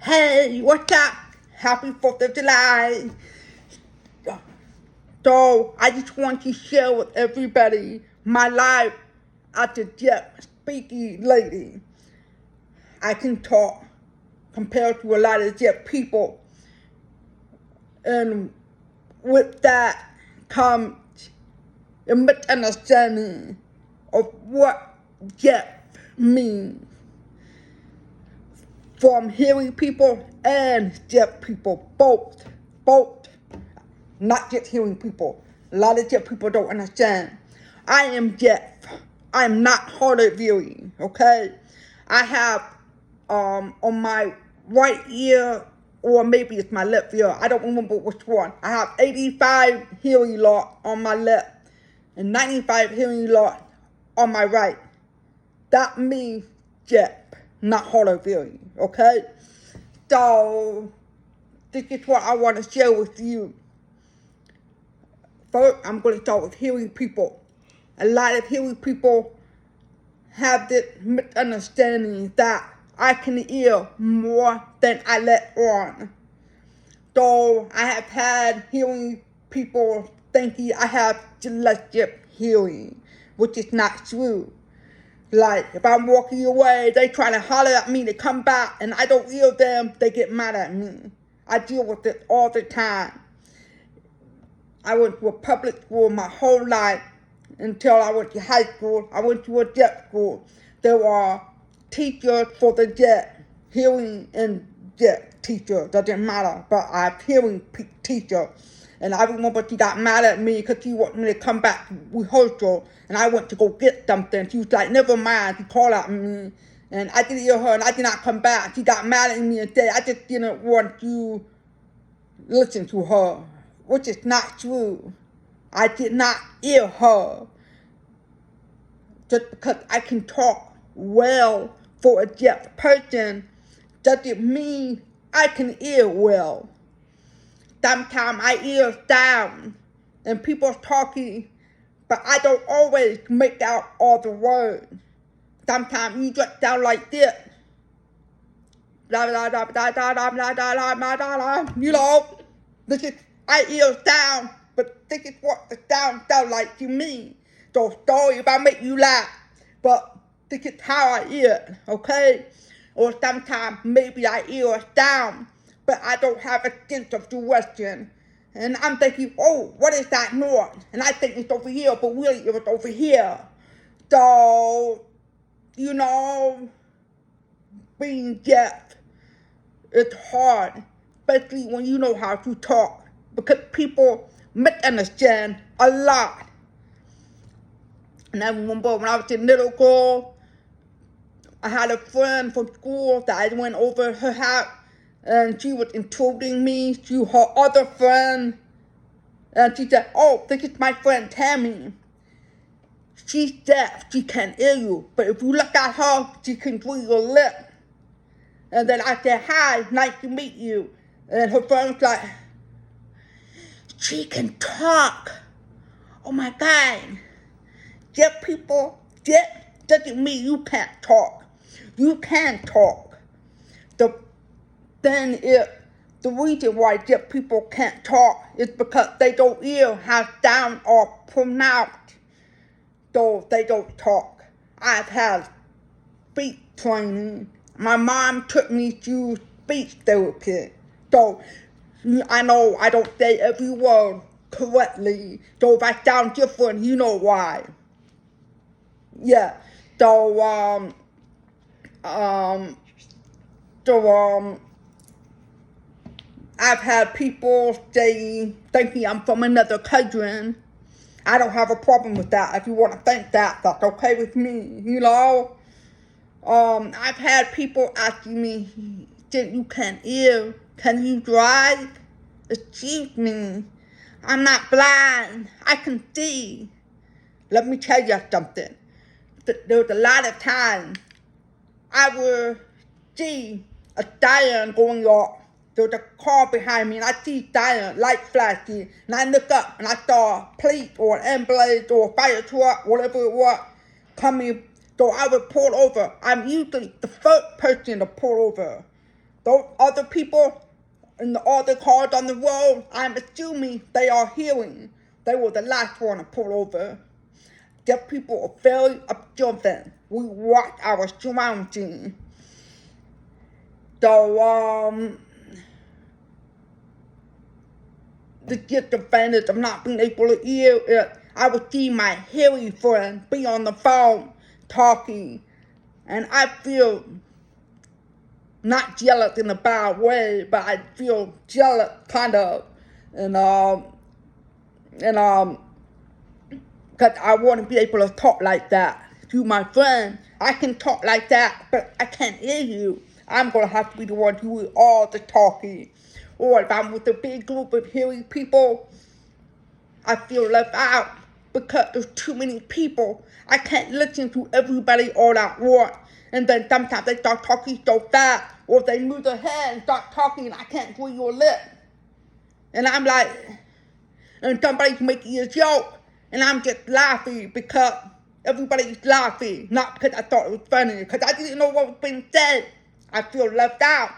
Hey, what's up? Happy 4th of July. So, I just want to share with everybody my life as a deaf speaking lady. I can talk compared to a lot of deaf people. And with that comes a misunderstanding of what deaf means from hearing people and deaf people, both, not just hearing people. A lot of deaf people don't understand. I am deaf. I am not hard of hearing, okay? I have, on my right ear, or maybe it's my left ear, I don't remember which one. I have 85 hearing loss on my left and 95 hearing loss on my right. That means deaf, not hard of hearing, okay? So, this is what I want to share with you. First, I'm going to start with hearing people. A lot of hearing people have this misunderstanding that I can hear more than I let on. So, I have had hearing people thinking I have selective hearing, which is not true. Like, if I'm walking away, they try to holler at me to come back, and I don't hear them, they get mad at me. I deal with it all the time. I went to a public school my whole life until I went to high school. I went to a deaf school. There were teachers for the deaf, hearing and deaf teacher, doesn't matter, but I have hearing teacher. And I remember she got mad at me because she wanted me to come back to rehearsal, and I went to go get something. She was like, never mind. She called at me, and I didn't hear her, and I did not come back. She got mad at me and said, I just didn't want to listen to her, which is not true. I did not hear her. Just because I can talk well for a deaf person doesn't mean I can hear well. Sometimes I hear sound and people talking, but I don't always make out all the words. Sometimes you just sound like this. You know, this is, I hear sound, but this is what the sound sounds like to me. So sorry if I make you laugh, but this is how I hear it, okay? Or sometimes maybe I hear a sound, but I don't have a sense of direction. And I'm thinking, oh, what is that noise? And I think it's over here, but really it was over here. So, you know, being deaf, it's hard, especially when you know how to talk, because people misunderstand a lot. And I remember when I was a little girl, I had a friend from school that I went over her house, and she was introducing me to her other friend, and she said, oh, this is my friend Tammy. She's deaf, she can't hear you, but if you look at her, she can read your lip. And then I said, hi, nice to meet you. And her friend was like, she can talk. Oh my God. Deaf people, deaf doesn't mean you can't talk. You can talk. The reason why deaf people can't talk is because they don't hear how sound are pronounced. So they don't talk. I've had speech training. My mom took me to speech therapy. So I know I don't say every word correctly. So if I sound different, you know why. Yeah. So I've had people thinking I'm from another country. I don't have a problem with that. If you want to think that, that's okay with me, you know? I've had people asking me, you can't hear, can you drive? Excuse me, I'm not blind, I can see. Let me tell you something. There was a lot of times I would see a siren going off. There was a car behind me, and I see siren, light flashing, and I look up and I saw a police or an ambulance or a fire truck, whatever it was, coming. So I would pull over. I'm usually the first person to pull over. those other people in the other cars on the road, I'm assuming they are hearing. They were the last one to pull over. Deaf people are very observant. We watch our surroundings. So, the disadvantage of not being able to hear it, I would see my hearing friend be on the phone talking, and I feel not jealous in a bad way, but I feel jealous kind of, and because I want to be able to talk like that to my friend. I can talk like that, but I can't hear you. I'm going to have to be the one doing all the talking. Or if I'm with a big group of hearing people, I feel left out because there's too many people. I can't listen to everybody all at once. And then sometimes they start talking so fast, or they move their head and start talking, and I can't hear your lip. And I'm like, and somebody's making a joke, and I'm just laughing because everybody's laughing, not because I thought it was funny, because I didn't know what was being said. I feel left out.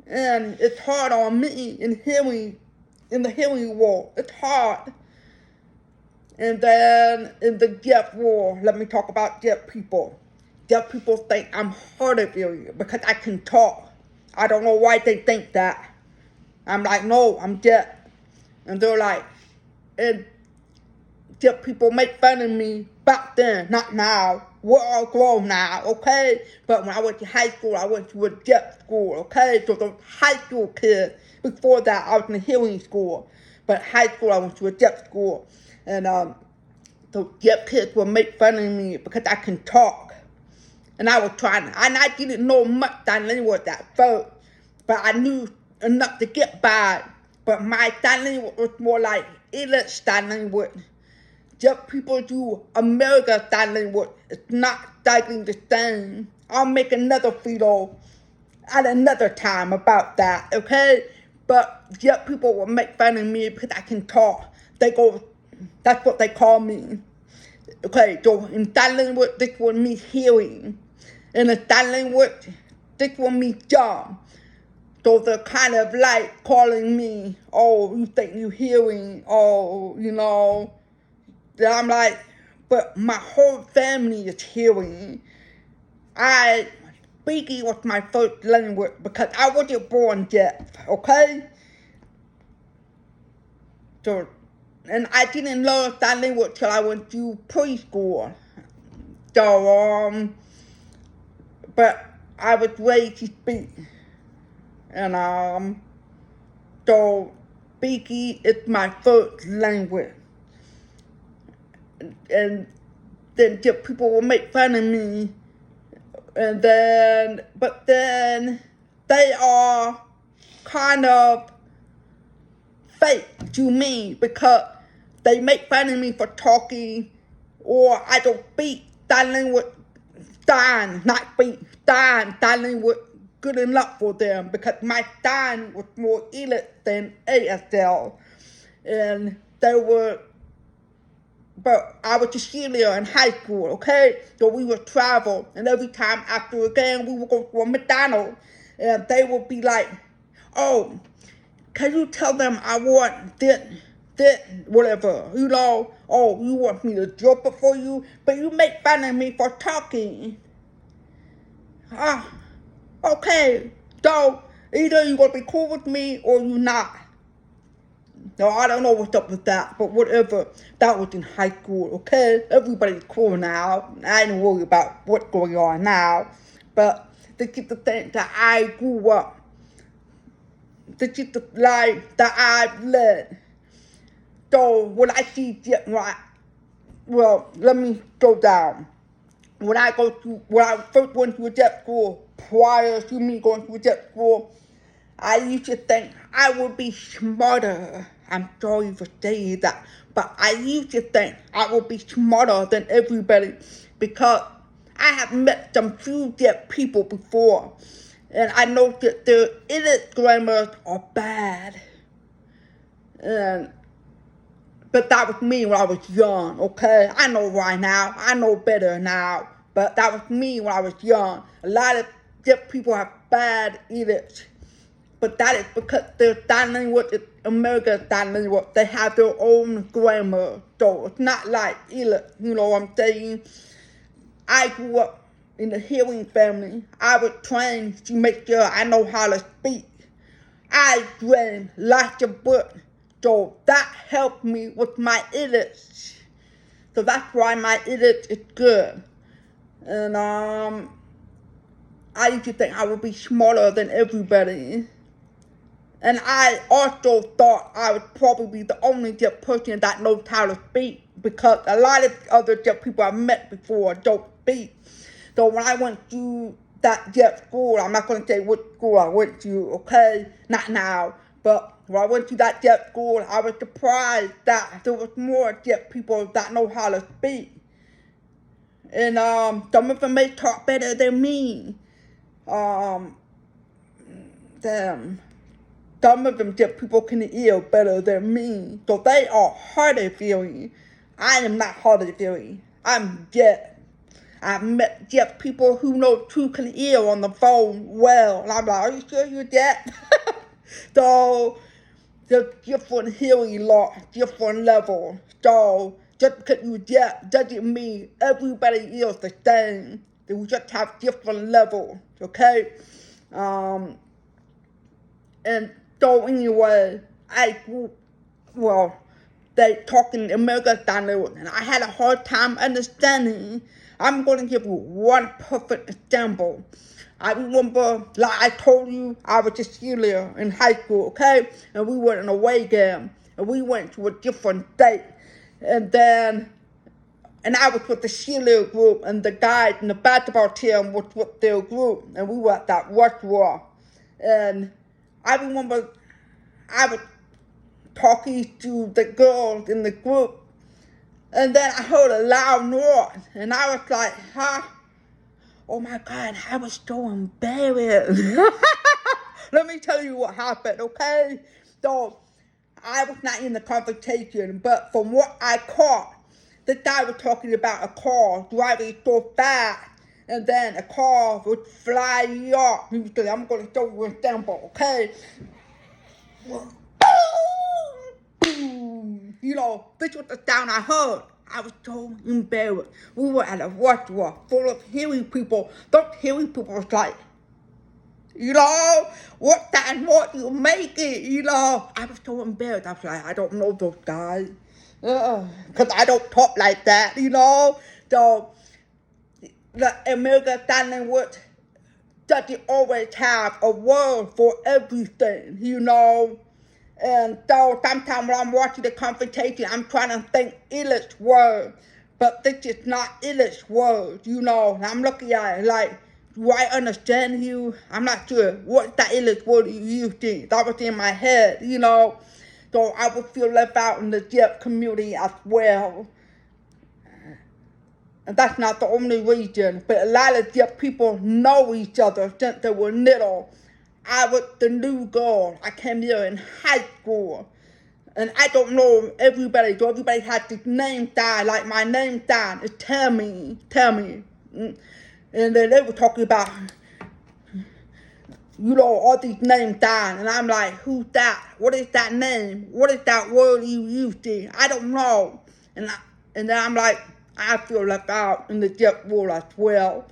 And it's hard on me in the hearing world. It's hard. And then in the deaf world, let me talk about deaf people. Deaf people think I'm hard of hearing because I can talk. I don't know why they think that. I'm like, no, I'm deaf. And they're like, and deaf people make fun of me back then, not now. We're all grown now, okay? But when I went to high school, I went to a deaf school, okay? So the high school kids, before that, I was in a hearing school. But high school, I went to a deaf school. And the deaf kids would make fun of me because I can talk. And I was trying, and I didn't know much sign language at first, but I knew enough to get by. But my sign language was more like English sign language. Deaf people do American sign language. It's not exactly the same. I'll make another video at another time about that, okay? But deaf people will make fun of me because I can talk. They go, that's what they call me. Okay, so in sign language, this will mean hearing. In a sign language, this will mean dumb. So they're kind of like calling me, oh, you think you're hearing, oh, you know. Then I'm like, but my whole family is hearing. Speaking was my first language because I wasn't born deaf, okay? So, and I didn't learn sign language till I went to preschool. So, but I was raised to speak. And, so speaking is my first language. And then people will make fun of me. But then they are kind of fake to me because they make fun of me for talking, or I don't speak sign language, sign language good enough for them because my sign was more English than ASL. And they were, but I was a senior in high school, okay? So we would travel, and every time after a game, we would go to a McDonald's, and they would be like, oh, can you tell them I want this, whatever, you know? Oh, you want me to drop it for you, but you make fun of me for talking. Okay, so either you're going to be cool with me or you're not. No, I don't know what's up with that, but whatever. That was in high school, okay? Everybody's cool now. I don't worry about what's going on now. But this is the thing that I grew up. This is the life that I've led. So when I see, well, let me go down. When I first went to a deaf school, prior to me going to a deaf school, I used to think I would be smarter. I'm sorry for saying that, but I used to think I would be smarter than everybody because I have met some few deaf people before, and I know that their English grammars are bad. But that was me when I was young, okay? I know right now. I know better now. But that was me when I was young. A lot of deaf people have bad English. But that is because their sign language is American Sign Language. They have their own grammar. So it's not like English, you know what I'm saying? I grew up in a hearing family. I was trained to make sure I know how to speak. I read lots of books. So that helped me with my English. So that's why my English is good. And I used to think I would be smarter than everybody. And I also thought I would probably be the only deaf person that knows how to speak, because a lot of other deaf people I've met before don't speak. So when I went to that deaf school, I'm not going to say which school I went to, okay? Not now. But when I went to that deaf school, I was surprised that there was more deaf people that know how to speak. And some of them may talk better than me. Some of them deaf people can hear better than me. So they are hard of hearing. I am not hard of hearing. I'm deaf. I've met deaf people who can hear on the phone well. And I'm like, are you sure you're deaf? So there's different hearing loss, different levels. So just because you're deaf doesn't mean everybody hears the same. We just have different levels, okay? And so anyway, they talk in American Sign Language, and I had a hard time understanding. I'm going to give you one perfect example. I remember, like I told you, I was a cheerleader in high school, okay? And we went on a away game, and we went to a different state. And I was with the cheerleader group, and the guys in the basketball team was with their group, and we were at that restaurant. And I remember I was talking to the girls in the group, and then I heard a loud noise, and I was like, huh? Oh my God, I was so embarrassed. Let me tell you what happened, okay? So, I was not in the conversation, but from what I caught, the guy was talking about a car driving so fast, and then a car would fly off. He was like, I'm going to show you an example, okay? Boom! You know, this was the sound I heard. I was so embarrassed. We were at a restaurant full of hearing people. Those hearing people was like, you know, what that noise you making? You know, I was so embarrassed. I was like, I don't know those guys. Because I don't talk like that, you know. So, the American Sign Language doesn't always have a word for everything, you know. And so sometimes when I'm watching the conversation, I'm trying to think English words, but this is not English words, you know. And I'm looking at it like, do I understand you? I'm not sure. What's that English word you using? That was in my head, you know. So I would feel left out in the deaf community as well. And that's not the only reason, but a lot of deaf people know each other since they were little. I was the new girl. I came here in high school. And I don't know everybody, so everybody has this name tag, like my name tag is Tammy. And then they were talking about, you know, all these name tags. And I'm like, who's that? What is that name? What is that word you using? I don't know. And then I'm like, I feel left out in the deaf world as well.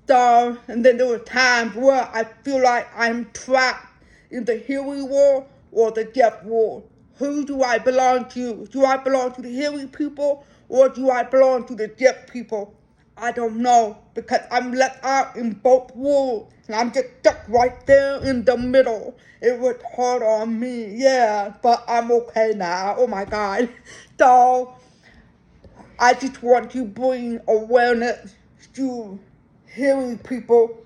So, and then there were times where I feel like I'm trapped in the hearing world or the deaf world. Who do I belong to? Do I belong to the hearing people or do I belong to the deaf people? I don't know, because I'm left out in both worlds and I'm just stuck right there in the middle. It was hard on me, yeah, but I'm okay now. Oh my God. So, I just want to bring awareness to hearing people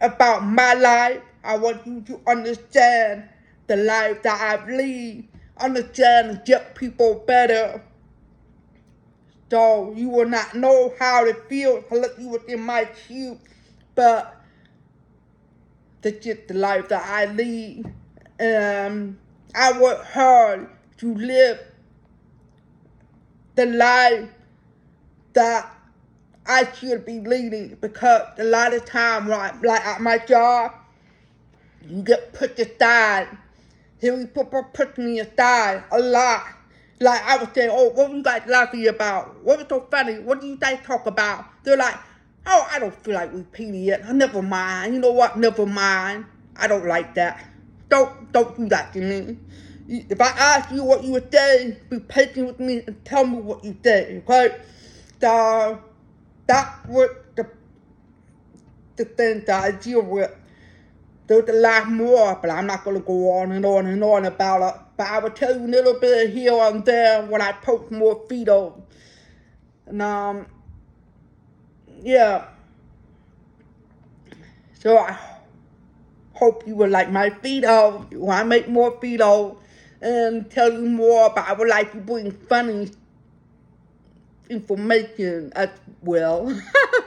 about my life. I want you to understand the life that I've lived, understand deaf people better. So you will not know how it feels unless you was in my shoes. But that's just the life that I lead. I work hard to live the life that I should be leading, because a lot of time, like at my job, you get put aside. Hearing people put me aside a lot. Like I would say, oh, what were you guys laughing about? What was so funny? What do you guys talk about? They're like, oh, I don't feel like repeating it. Never mind. You know what? Never mind. I don't like that. Don't do that to me. If I ask you what you would say, be patient with me and tell me what you say, okay? So that's what the things that I deal with. There's a lot more, but I'm not going to go on and on and on about it. But I will tell you a little bit here and there when I post more videos. And, yeah. So I hope you will like my videos. When I make more videos and tell you more, but I would like to bring funny information as well.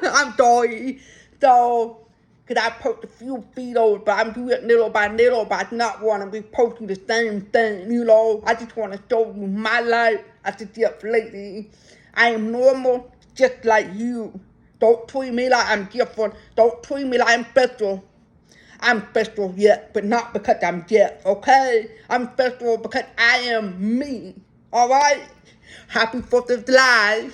I'm sorry. So, because I post a few videos, but I'm doing it little by little, but I do not want to be posting the same thing, you know. I just want to show you my life as a deaf lady. I am normal, just like you. Don't treat me like I'm different. Don't treat me like I'm special. I'm special, yeah, but not because I'm deaf, okay? I'm special because I am me, alright? Happy 4th of July.